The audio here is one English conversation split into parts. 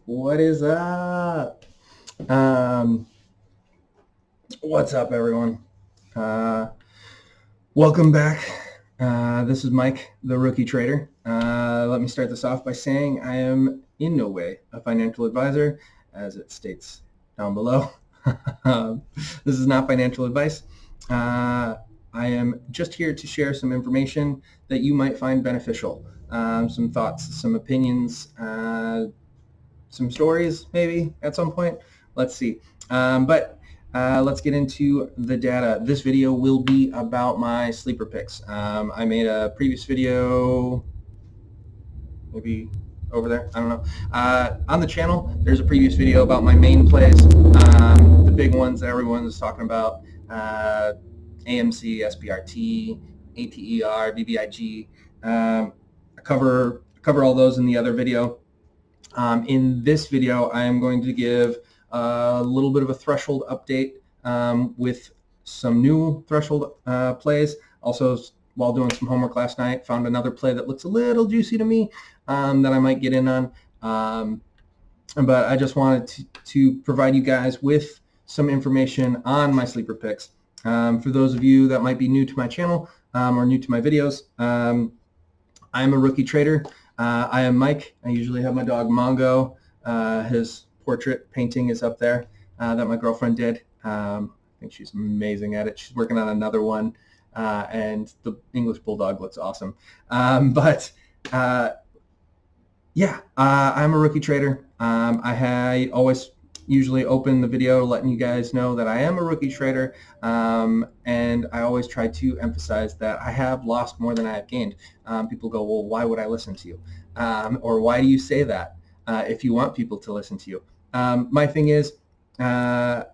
What is up? Um, what's up, everyone? Welcome back. This is Mike, the rookie trader. Let me start this off by saying I am in no way a financial advisor, as it states down below. This is not financial advice. I am just here to share some information that you might find beneficial, some thoughts, some opinions, some stories maybe at some point. Let's see. But let's get into the data. This video will be about my sleeper picks. I made a previous video, maybe over there, I don't know. On the channel, there's a previous video about my main plays, the big ones that everyone is talking about, AMC, SBRT, ATER, VBIG. I cover all those in the other video. In this video, I am going to give a little bit of a threshold update with some new threshold plays. Also, while doing some homework last night, found another play that looks a little juicy to me that I might get in on. But I just wanted to provide you guys with some information on my sleeper picks. For those of you that might be new to my channel or new to my videos, I'm a rookie trader. I am Mike. I usually have my dog Mongo. His portrait painting is up there that my girlfriend did. I think she's amazing at it. She's working on another one, and the English Bulldog looks awesome. Yeah, I'm a rookie trader. I always usually open the video letting you guys know that I am a rookie trader, and I always try to emphasize that I have lost more than I have gained. People go, well, why would I listen to you? Or why do you say that if you want people to listen to you? My thing is, I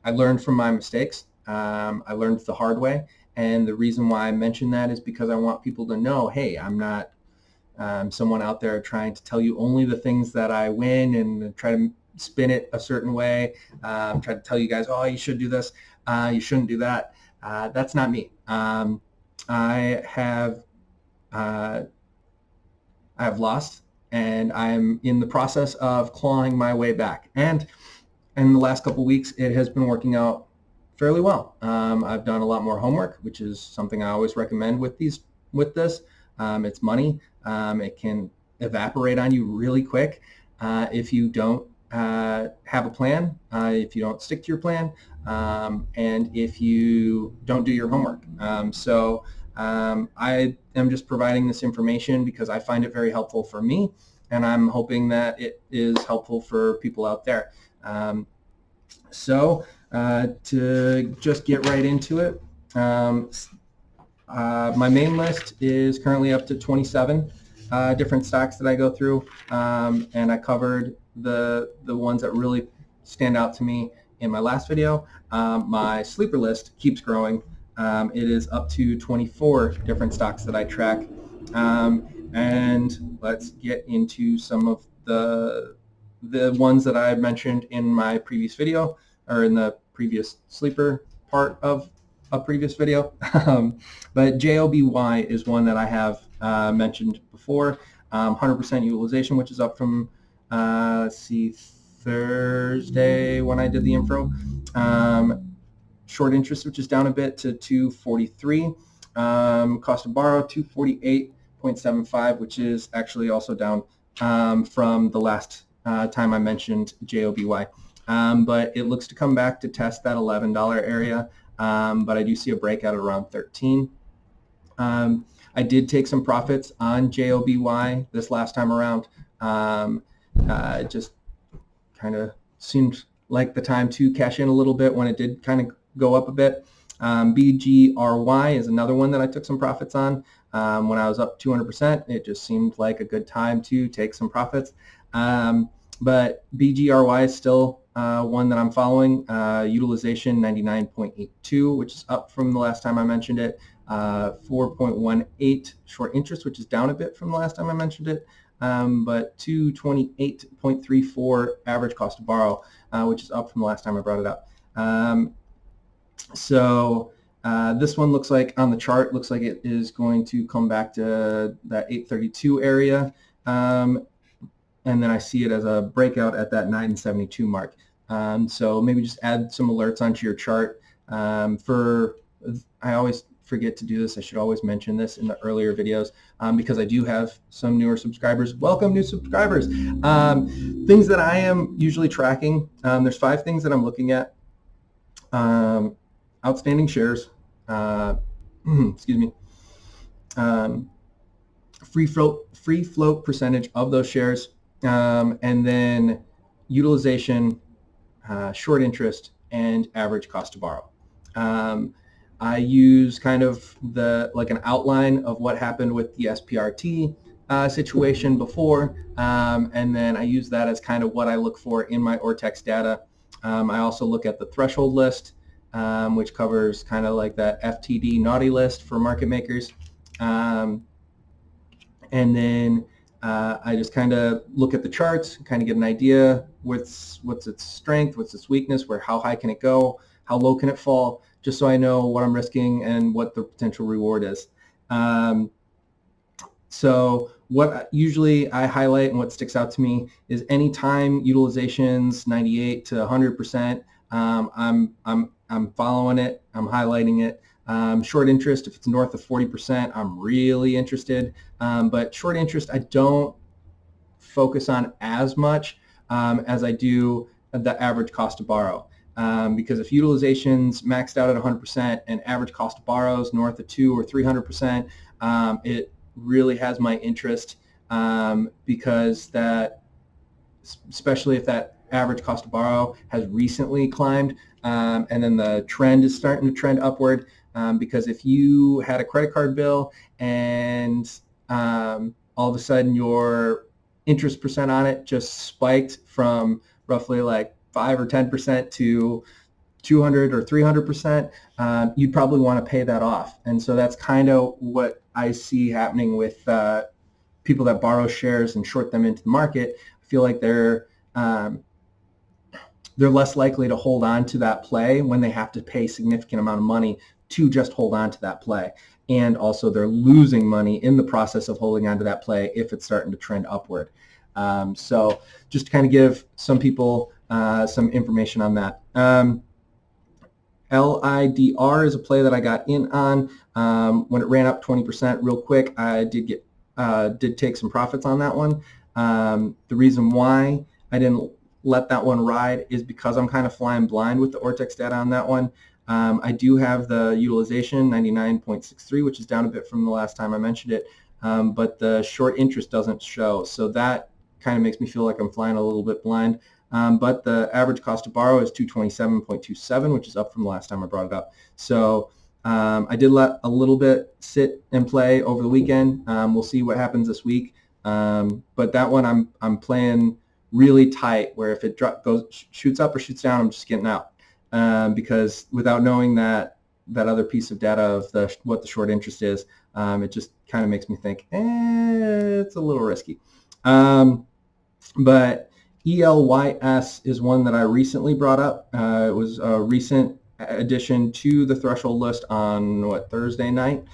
learned from my mistakes. I learned the hard way, and the reason why I mention that is because I want people to know, hey, I'm not someone out there trying to tell you only the things that I win and try to spin it a certain way, try to tell you guys, oh, you should do this, you shouldn't do that. That's not me. I have lost, and I'm in the process of clawing my way back. And in the last couple of weeks, it has been working out fairly well. I've done a lot more homework, which is something I always recommend with this. It's money. It can evaporate on you really quick if you don't have a plan, if you don't stick to your plan, and if you don't do your homework. I am just providing this information because I find it very helpful for me, and I'm hoping that it is helpful for people out there. To just get right into it, my main list is currently up to 27 different stocks that I go through, and I covered the ones that really stand out to me in my last video. My sleeper list keeps growing. It is up to 24 different stocks that I track, and let's get into some of the ones that I mentioned in my previous video, or in the previous sleeper part of a previous video. But JOBY is one that I have mentioned before. 100% utilization, which is up from let's see, Thursday when I did the info. Short interest, which is down a bit to 243. Cost to borrow 248.75, which is actually also down from the last time I mentioned JOBY. But it looks to come back to test that $11 area. But I do see a breakout at around 13. I did take some profits on JOBY this last time around. It just kind of seemed like the time to cash in a little bit when it did kind of go up a bit. BGRY is another one that I took some profits on. When I was up 200%, it just seemed like a good time to take some profits. But BGRY is still one that I'm following. Utilization 99.82, which is up from the last time I mentioned it. 4.18 short interest, which is down a bit from the last time I mentioned it. But 228.34 average cost to borrow, which is up from the last time I brought it up. This one looks like, on the chart, looks like it is going to come back to that 832 area. and then I see it as a breakout at that 972 mark. So maybe just add some alerts onto your chart. I always forget to do this. I should always mention this in the earlier videos because I do have some newer subscribers. Welcome, new subscribers. Things that I am usually tracking. There's 5 things that I'm looking at. Outstanding shares. Excuse me. Free float percentage of those shares, and then utilization, short interest, and average cost to borrow. I use kind of like an outline of what happened with the SPRT situation before, and then I use that as kind of what I look for in my Ortex data. I also look at the threshold list, which covers kind of like that FTD naughty list for market makers. And then I just kind of look at the charts, kind of get an idea what's its strength, what's its weakness, how high can it go, how low can it fall, just so I know what I'm risking and what the potential reward is. So what usually I highlight and what sticks out to me is anytime utilization's 98 to 100%, I'm following it, I'm highlighting it. Short interest, if it's north of 40%, I'm really interested. But short interest, I don't focus on as much as I do the average cost to borrow. Because if utilization's maxed out at 100% and average cost to borrow is north of 200 or 300%, it really has my interest because that, especially if that average cost to borrow has recently climbed and then the trend is starting to trend upward. Because if you had a credit card bill and all of a sudden your interest percent on it just spiked from roughly like 5 or 10% to 200 or 300%, you'd probably want to pay that off. And so that's kind of what I see happening with people that borrow shares and short them into the market. I feel like they're less likely to hold on to that play when they have to pay significant amount of money to just hold on to that play. And also they're losing money in the process of holding on to that play if it's starting to trend upward. So just to kind of give some people some information on that. LIDR is a play that I got in on. When it ran up 20% real quick, I did take some profits on that one. The reason why I didn't let that one ride is because I'm kind of flying blind with the Ortex data on that one. I do have the utilization 99.63, which is down a bit from the last time I mentioned it, but the short interest doesn't show, so that kind of makes me feel like I'm flying a little bit blind. But the average cost to borrow is 227.27, which is up from the last time I brought it up. So I did let a little bit sit and play over the weekend. We'll see what happens this week. But that one I'm playing really tight, where if it shoots up or shoots down, I'm just getting out. Because without knowing that other piece of data of what the short interest is, it just kind of makes me think, it's a little risky. But ELYS is one that I recently brought up. It was a recent addition to the threshold list on Thursday night.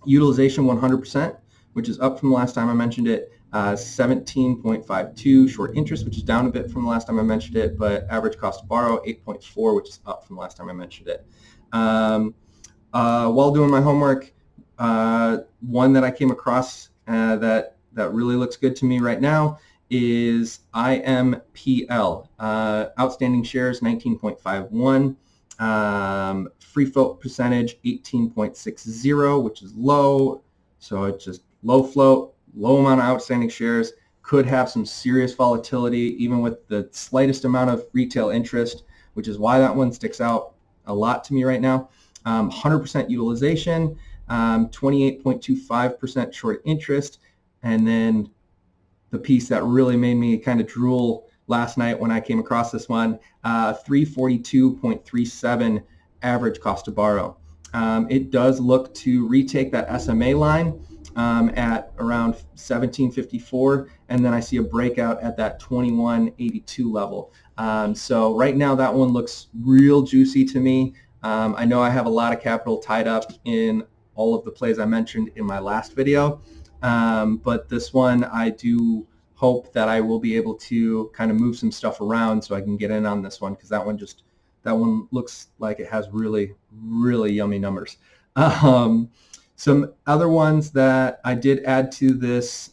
Utilization 100%, which is up from the last time I mentioned it. 17.52 short interest, which is down a bit from the last time I mentioned it, but average cost to borrow 8.4, which is up from the last time I mentioned it. While doing my homework, one that I came across that really looks good to me right now is IMPL. Outstanding shares 19.51. Free float percentage 18.60, which is low. So it's just low float, low amount of outstanding shares, could have some serious volatility even with the slightest amount of retail interest, which is why that one sticks out a lot to me right now. 100% utilization, 28.25% short interest, and then the piece that really made me kind of drool last night when I came across this one, 342.37 average cost to borrow. It does look to retake that SMA line at around 1754, and then I see a breakout at that 2182 level. So right now that one looks real juicy to me. I know I have a lot of capital tied up in all of the plays I mentioned in my last video, but this one I do hope that I will be able to kind of move some stuff around so I can get in on this one, because that one looks like it has really, really yummy numbers. Some other ones that I did add to this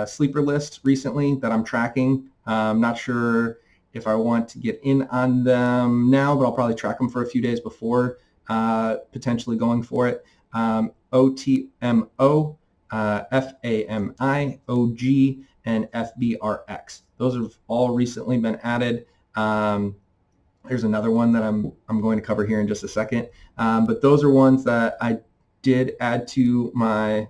sleeper list recently that I'm tracking. I'm not sure if I want to get in on them now, but I'll probably track them for a few days before potentially going for it. OTMO, FAMI, OG, and FBRX. Those have all recently been added. There's another one that I'm going to cover here in just a second. But those are ones that I did add to my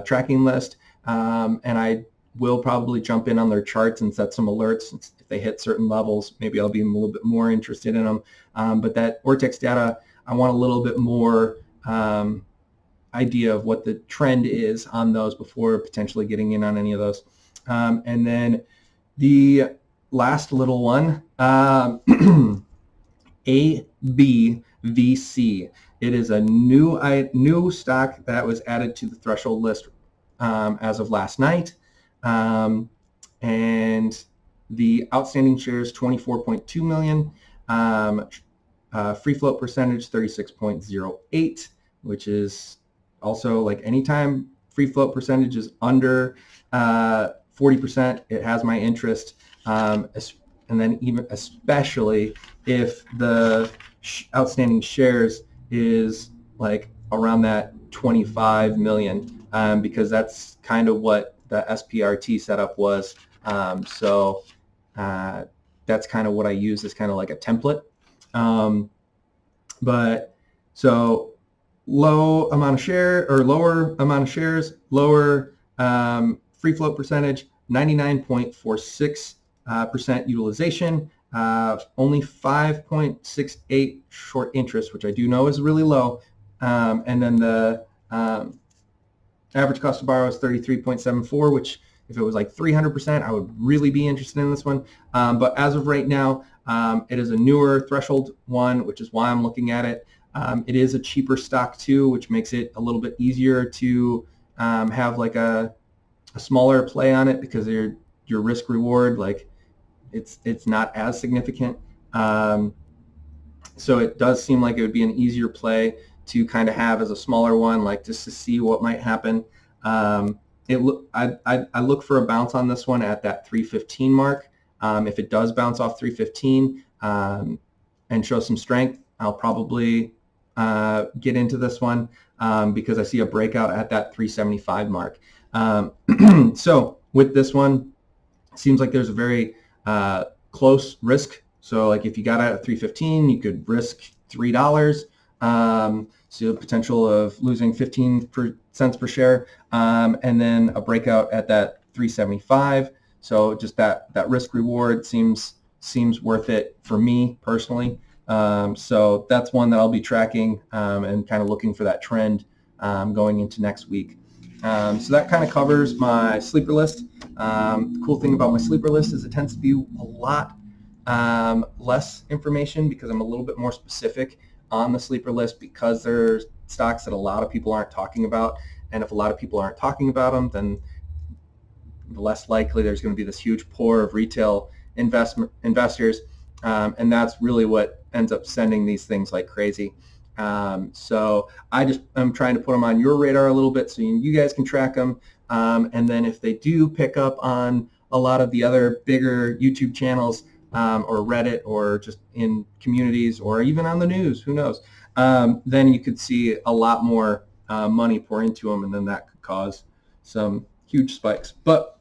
tracking list, and I will probably jump in on their charts and set some alerts. If they hit certain levels, maybe I'll be a little bit more interested in them. But that Ortex data, I want a little bit more idea of what the trend is on those before potentially getting in on any of those. And then the last little one, ABVC. It is a new stock that was added to the threshold list as of last night. And the outstanding shares, 24.2 million. Free float percentage, 36.08, which is also, like, anytime free float percentage is under 40%, it has my interest. And then even especially if the outstanding shares is like around that 25 million, because that's kind of what the SPRT setup was. So that's kind of what I use as kind of like a template. But so lower amount of shares, lower free float percentage, 99.46% utilization, only 5.68 short interest, which I do know is really low. And then the average cost to borrow is 33.74, which if it was like 300%, I would really be interested in this one. But as of right now, it is a newer threshold one, which is why I'm looking at it. It is a cheaper stock too, which makes it a little bit easier to have like a smaller play on it, because your risk reward, like, it's not as significant. So it does seem like it would be an easier play to kind of have as a smaller one, like just to see what might happen. I look for a bounce on this one at that 315 mark. If it does bounce off 315 and show some strength, I'll probably get into this one because I see a breakout at that 375 mark. So with this one, it seems like there's a very close risk. So like if you got out at 315, you could risk $3. So the potential of losing 15 cents per share, and then a breakout at that 375. So just that risk reward seems worth it for me personally. So that's one that I'll be tracking and kind of looking for that trend going into next week. So that kind of covers my sleeper list. The cool thing about my sleeper list is it tends to be a lot less information, because I'm a little bit more specific on the sleeper list, because there's stocks that a lot of people aren't talking about. And if a lot of people aren't talking about them, then the less likely there's going to be this huge pour of retail investors. And that's really what ends up sending these things like crazy. So I'm trying to put them on your radar a little bit so you guys can track them. And then if they do pick up on a lot of the other bigger YouTube channels, or Reddit, or just in communities, or even on the news, who knows, then you could see a lot more money pour into them, and then that could cause some huge spikes. But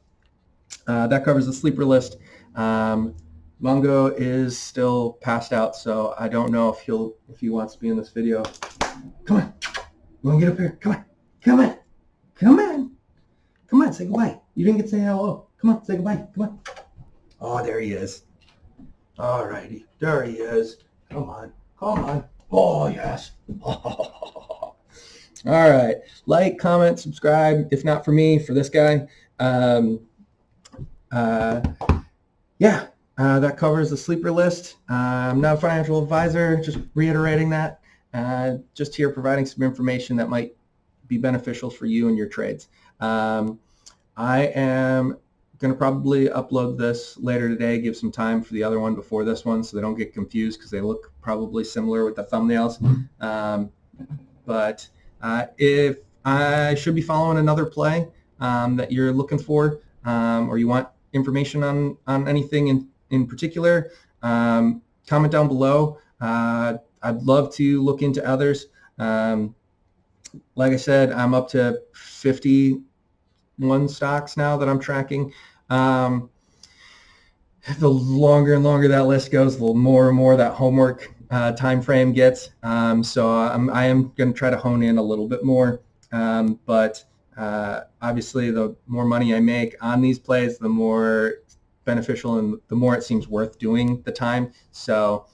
that covers the sleeper list. Mongo is still passed out, so I don't know if he wants to be in this video. Come on, you want to get up here? Come on, say goodbye. You didn't get to say hello. Come on, say goodbye. Come on. Oh, there he is. All righty, there he is. Come on. Oh, yes. All right, like, comment, subscribe. If not for me, for this guy. That covers the sleeper list. I'm not a financial advisor, just reiterating that. Just here providing some information that might be beneficial for you and your trades. I am going to probably upload this later today, give some time for the other one before this one so they don't get confused because they look probably similar with the thumbnails. But if I should be following another play that you're looking for, or you want information on anything in particular, comment down below. I'd love to look into others. Like I said, I'm up to 51 stocks now that I'm tracking. The longer and longer that list goes, the more and more that homework time frame gets. So I am going to try to hone in a little bit more. But obviously, the more money I make on these plays, the more beneficial and the more it seems worth doing the time. So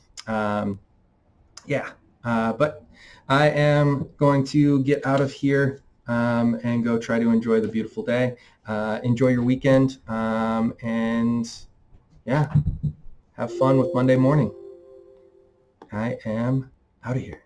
yeah, but I am going to get out of here and go try to enjoy the beautiful day. Enjoy your weekend, and yeah, have fun with Monday morning. I am out of here.